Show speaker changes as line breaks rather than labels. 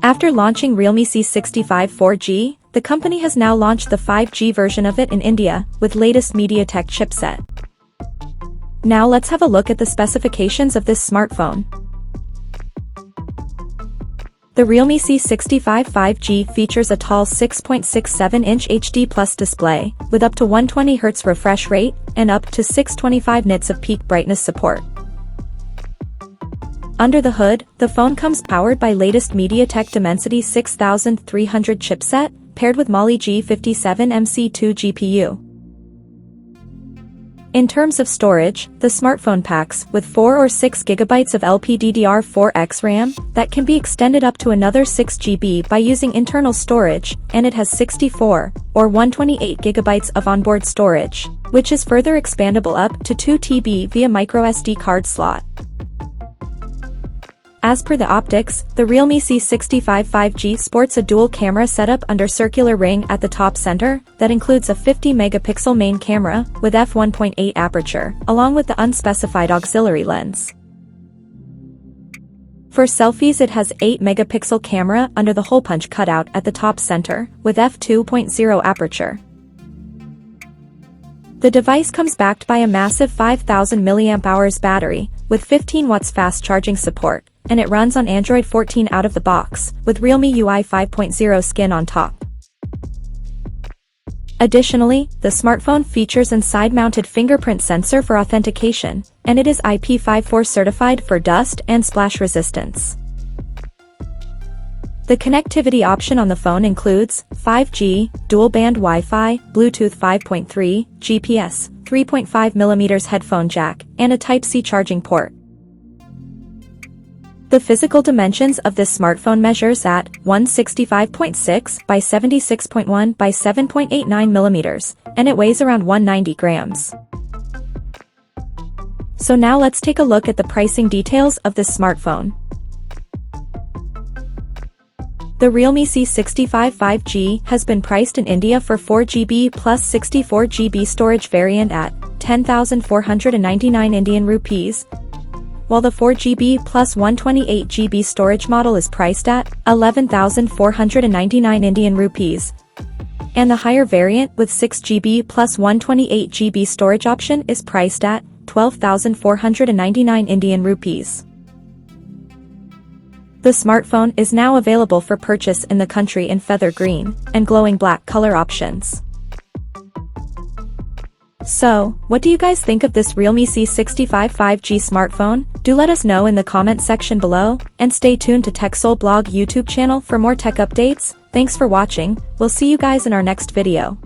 After launching Realme C65 4G, the company has now launched the 5G version of it in India, with latest MediaTek chipset. Now let's have a look at the specifications of this smartphone. The Realme C65 5G features a tall 6.67-inch HD Plus display, with up to 120Hz refresh rate, and up to 625 nits of peak brightness support. Under the hood, the phone comes powered by latest MediaTek Dimensity 6300 chipset, paired with Mali G57MC2 GPU. In terms of storage, the smartphone packs with 4 or 6 GB of LPDDR4X RAM that can be extended up to another 6 GB by using internal storage, and it has 64 or 128 GB of onboard storage, which is further expandable up to 2 TB via microSD card slot. As per the optics, the Realme C65 5G sports a dual camera setup under circular ring at the top center that includes a 50-megapixel main camera with f1.8 aperture, along with the unspecified auxiliary lens. For selfies, it has 8-megapixel camera under the hole punch cutout at the top center with f2.0 aperture. The device comes backed by a massive 5000 mAh battery with 15 watts fast charging support, and it runs on Android 14 out of the box, with Realme UI 5.0 skin on top. Additionally, the smartphone features a side-mounted fingerprint sensor for authentication, and it is IP54 certified for dust and splash resistance. The connectivity option on the phone includes 5G, dual-band Wi-Fi, Bluetooth 5.3, GPS, 3.5mm headphone jack, and a Type-C charging port. The physical dimensions of this smartphone measures at 165.6 by 76.1 by 7.89 millimeters, and it weighs around 190 grams. So now let's take a look at the pricing details of this smartphone. The Realme C65 5G has been priced in India for 4GB plus 64GB storage variant at 10,499 Indian rupees, while the 4GB plus 128GB storage model is priced at 11,499 Indian rupees, and the higher variant with 6GB plus 128GB storage option is priced at 12,499 Indian rupees. The smartphone is now available for purchase in the country in feather green and glowing black color options. So, what do you guys think of this Realme C65 5G smartphone? Do let us know in the comment section below, and stay tuned to TechSole Blog YouTube channel for more tech updates. Thanks for watching, we'll see you guys in our next video.